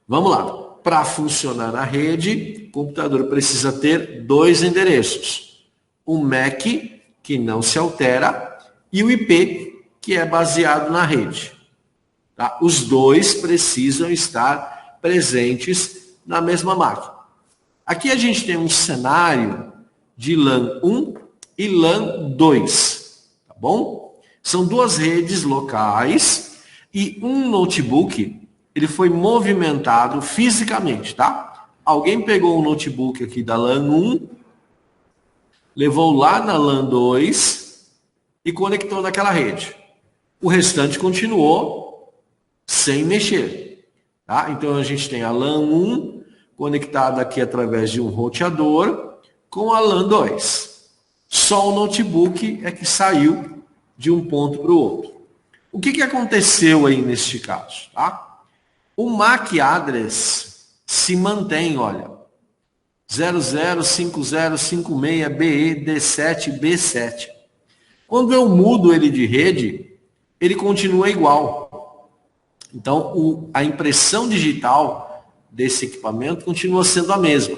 Vamos lá. Para funcionar na rede, o computador precisa ter dois endereços. O MAC, que não se altera, e o IP, que é baseado na rede. Tá? Os dois precisam estar presentes na mesma máquina. Aqui a gente tem um cenário de LAN 1 e LAN 2, tá bom? São duas redes locais e um notebook, ele foi movimentado fisicamente, tá? Alguém pegou o notebook aqui da LAN 1, levou lá na LAN 2 e conectou naquela rede. O restante continuou sem mexer, tá? Então a gente tem a LAN 1 conectada aqui através de um roteador com a LAN 2. Só o notebook é que saiu de um ponto para o outro. O que aconteceu aí neste caso? Tá? O MAC address se mantém, olha, 005056BE-D7B7. Quando eu mudo ele de rede, ele continua igual. Então, a impressão digital desse equipamento continua sendo a mesma.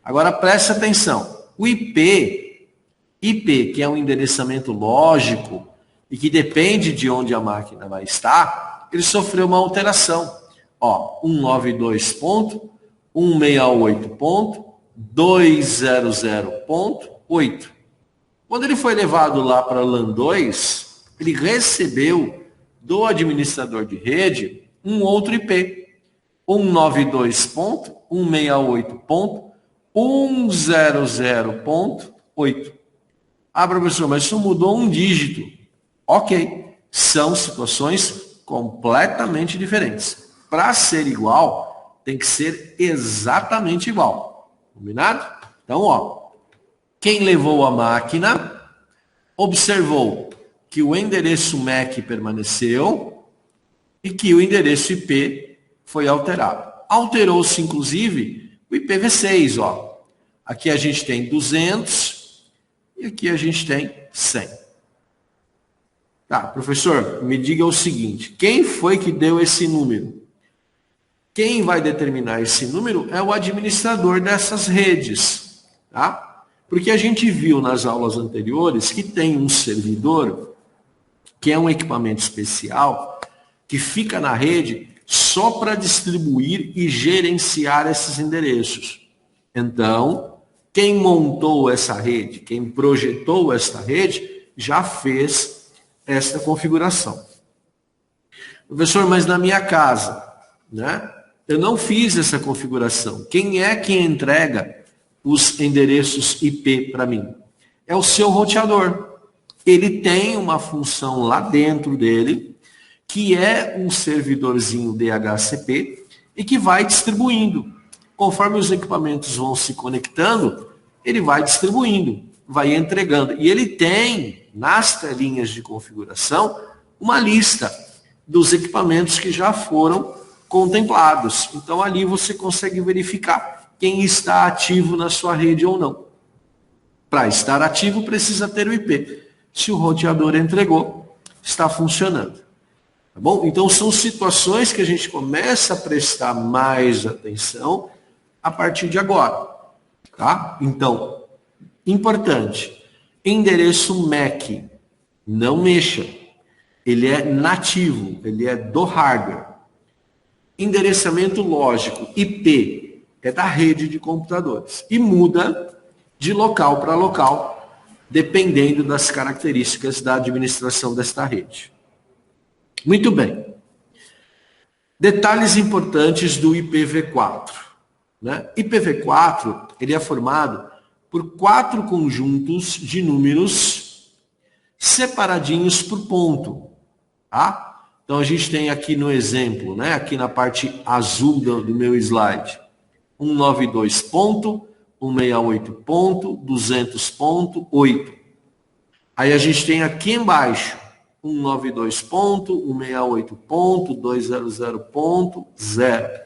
Agora, preste atenção. O IP, que é um endereçamento lógico e que depende de onde a máquina vai estar, ele sofreu uma alteração. Ó, 192.168.200.8. Quando ele foi levado lá para a LAN 2, ele recebeu do administrador de rede um outro IP. 192.168.100.8. Ah, professor, mas isso mudou um dígito. Ok, são situações completamente diferentes. Para ser igual, tem que ser exatamente igual. Combinado? Então, ó, quem levou a máquina observou que o endereço MAC permaneceu e que o endereço IP foi alterado. Alterou-se, inclusive, o IPv6. Ó. Aqui a gente tem 200 e aqui a gente tem 100. Tá, professor, me diga o seguinte, quem foi que deu esse número? Quem vai determinar esse número é o administrador dessas redes. Tá? Porque a gente viu nas aulas anteriores que tem um servidor, que é um equipamento especial, que fica na rede só para distribuir e gerenciar esses endereços. Então, quem montou essa rede, quem projetou essa rede, já fez essa configuração. Professor, mas na minha casa, né, eu não fiz essa configuração. Quem é que entrega os endereços IP para mim? É o seu roteador. Ele tem uma função lá dentro dele, que é um servidorzinho DHCP e que vai distribuindo. Conforme os equipamentos vão se conectando, ele vai distribuindo, vai entregando. E ele tem, nas telinhas de configuração, uma lista dos equipamentos que já foram contemplados. Então, ali você consegue verificar quem está ativo na sua rede ou não. Para estar ativo, precisa ter o IP. Se o roteador entregou, está funcionando. Tá bom? Então, são situações que a gente começa a prestar mais atenção a partir de agora. Tá? Então, importante, endereço MAC, não mexa. Ele é nativo, ele é do hardware. Endereçamento lógico, IP, é da rede de computadores. E muda de local para local, dependendo das características da administração desta rede. Muito bem. Detalhes importantes do IPv4. Né? IPv4 ele é formado por 4 conjuntos de números separadinhos por ponto. Tá? Então a gente tem aqui no exemplo, né? Aqui na parte azul do meu slide, 192.168.200.8. Aí a gente tem aqui embaixo 192.168.200.0.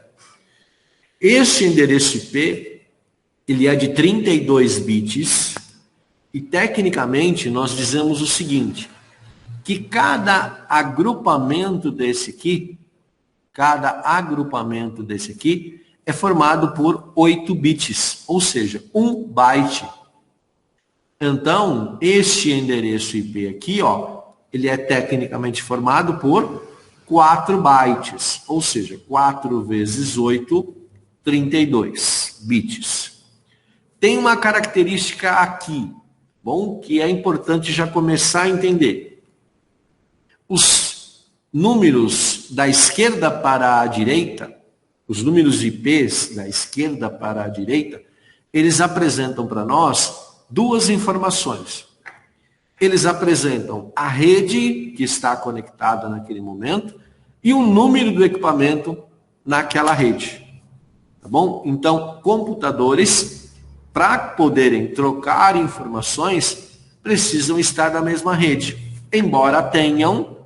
Este endereço IP, ele é de 32 bits e tecnicamente nós dizemos o seguinte, que cada agrupamento desse aqui cada agrupamento desse aqui é formado por 8 bits, ou seja, 1 byte. Então, este endereço IP aqui, ó, ele é tecnicamente formado por 4 bytes, ou seja, 4 vezes 8, 32 bits. Tem uma característica aqui, bom, que é importante já começar a entender. Os números da esquerda para a direita, os números IPs da esquerda para a direita, eles apresentam para nós duas informações. Eles apresentam a rede que está conectada naquele momento e o número do equipamento naquela rede. Tá bom? Então, computadores, para poderem trocar informações, precisam estar na mesma rede, embora tenham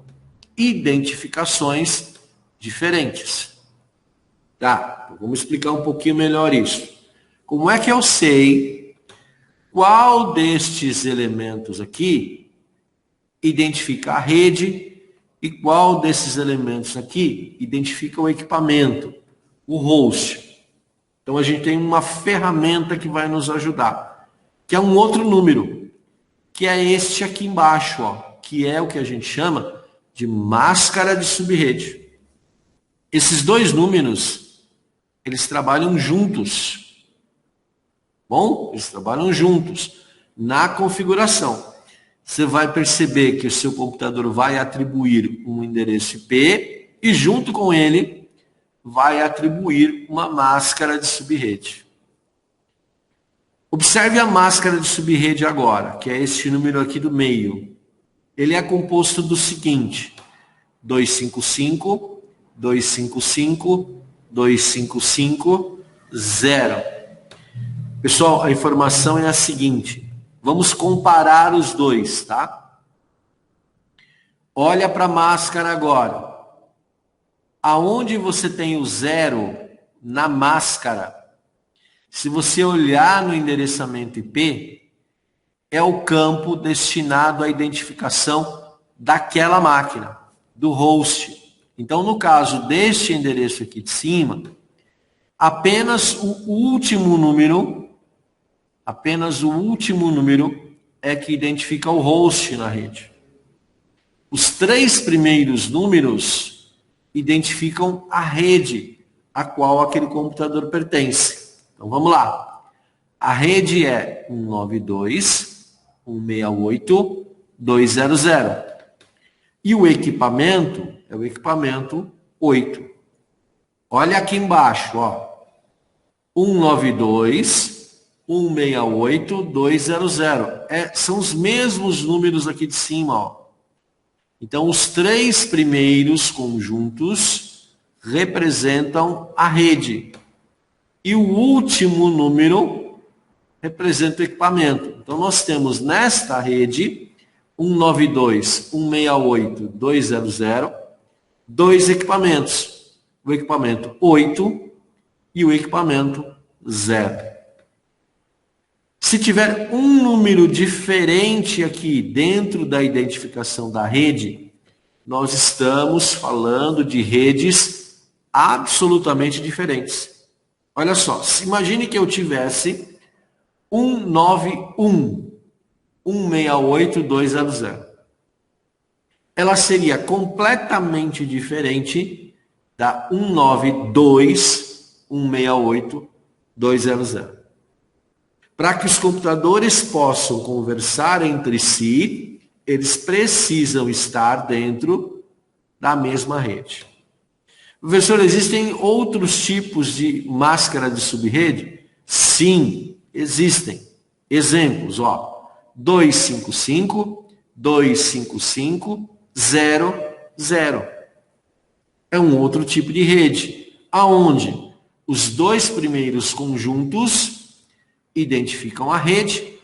identificações diferentes. Tá? Vamos explicar um pouquinho melhor isso. Como é que eu sei qual destes elementos aqui identifica a rede e qual desses elementos aqui identifica o equipamento, o host? Então a gente tem uma ferramenta que vai nos ajudar, que é um outro número, que é este aqui embaixo, ó, que é o que a gente chama de máscara de subrede. Esses dois números, eles trabalham juntos. Bom, eles trabalham juntos na configuração. Você vai perceber que o seu computador vai atribuir um endereço IP e junto com ele vai atribuir uma máscara de subrede. Observe a máscara de subrede agora, que é esse número aqui do meio. Ele é composto do seguinte: 255, 255, 255, 0. Pessoal, a informação é a seguinte. Vamos comparar os dois, tá? Olha para a máscara agora. Aonde você tem o 0 na máscara, se você olhar no endereçamento IP, é o campo destinado à identificação daquela máquina, do host. Então, no caso deste endereço aqui de cima, apenas o último número é que identifica o host na rede. Os 3 primeiros números identificam a rede a qual aquele computador pertence. Então vamos lá. A rede é 192.168.200. E o equipamento é o equipamento 8. Olha aqui embaixo, ó. 192.168.200. São os mesmos números aqui de cima, ó. Então, os 3 primeiros conjuntos representam a rede. E o último número representa o equipamento. Então, nós temos nesta rede 192.168.200, 2 equipamentos. O equipamento 8 e o equipamento 0. Se tiver um número diferente aqui dentro da identificação da rede, nós estamos falando de redes absolutamente diferentes. Olha só, imagine que eu tivesse 191.168.200. Ela seria completamente diferente da 192.168.200. Para que os computadores possam conversar entre si, eles precisam estar dentro da mesma rede. Professor, existem outros tipos de máscara de subrede? Sim, existem. Exemplos, ó. 255, 255, 00. É um outro tipo de rede, aonde os 2 primeiros conjuntos identificam a rede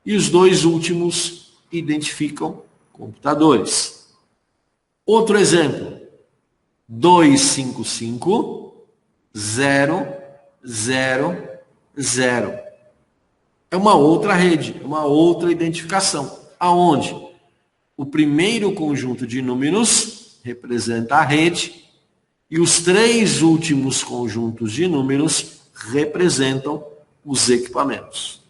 e os 2 últimos identificam computadores. Outro exemplo, 255.000. É uma outra rede, uma outra identificação, aonde o primeiro conjunto de números representa a rede E os 3 últimos conjuntos de números representam os equipamentos.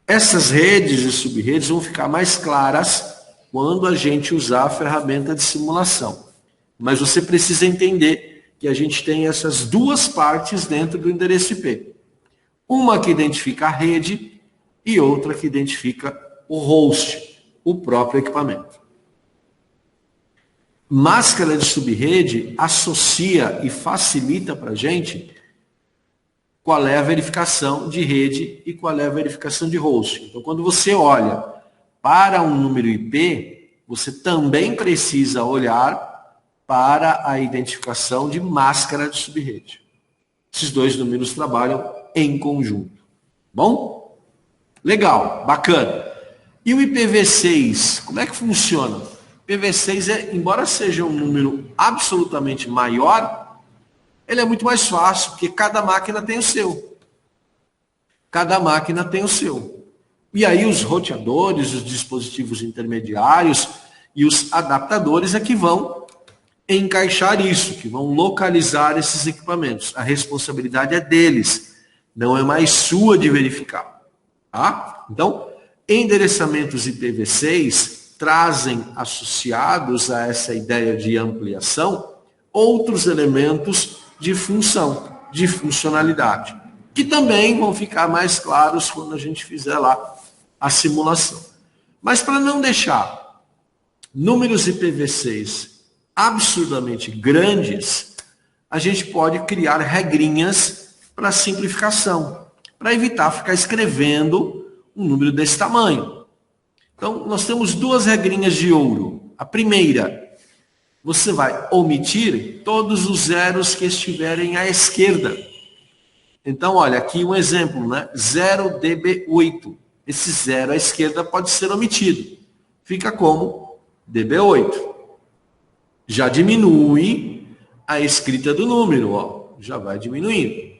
Essas redes e sub-redes vão ficar mais claras quando a gente usar a ferramenta de simulação. Mas você precisa entender que a gente tem essas 2 partes dentro do endereço IP. Uma que identifica a rede e outra que identifica o host, o próprio equipamento. Máscara de subrede associa e facilita para a gente qual é a verificação de rede e qual é a verificação de host. Então, quando você olha para um número IP, você também precisa olhar para a identificação de máscara de subrede. Esses 2 números trabalham em conjunto. Bom? Legal, bacana. E o IPv6, como é que funciona? O IPv6, embora seja um número absolutamente maior, ele é muito mais fácil, porque cada máquina tem o seu. Cada máquina tem o seu. E aí os roteadores, os dispositivos intermediários e os adaptadores é que vão encaixar isso, que vão localizar esses equipamentos. A responsabilidade é deles, não é mais sua de verificar. Tá? Então, endereçamentos IPv6 trazem associados a essa ideia de ampliação outros elementos de função, de funcionalidade, que também vão ficar mais claros quando a gente fizer lá a simulação. Mas para não deixar números IPv6 absurdamente grandes, a gente pode criar regrinhas para simplificação, para evitar ficar escrevendo um número desse tamanho. Então, nós temos 2 regrinhas de ouro. A primeira, você vai omitir todos os zeros que estiverem à esquerda. Então, olha, aqui um exemplo, né? 0db8. Esse 0 à esquerda pode ser omitido. Fica como db8. Já diminui a escrita do número, ó. Já vai diminuindo.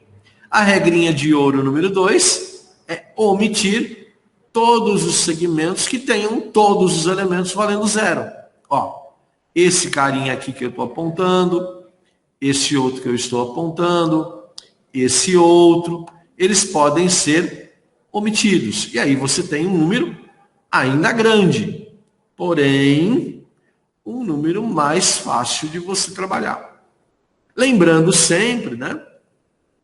A regrinha de ouro número 2 é omitir todos os segmentos que tenham todos os elementos valendo 0. Ó, esse carinha aqui que eu estou apontando, esse outro que eu estou apontando, esse outro, eles podem ser omitidos. E aí você tem um número ainda grande, porém, um número mais fácil de você trabalhar. Lembrando sempre, né,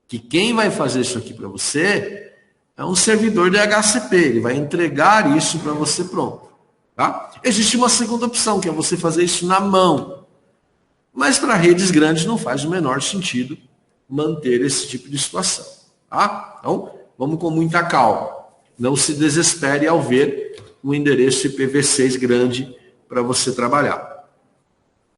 que quem vai fazer isso aqui para você é um servidor de DHCP, ele vai entregar isso para você pronto. Tá? Existe uma segunda opção, que é você fazer isso na mão. Mas para redes grandes não faz o menor sentido manter esse tipo de situação. Tá? Então, vamos com muita calma. Não se desespere ao ver um endereço IPv6 grande para você trabalhar.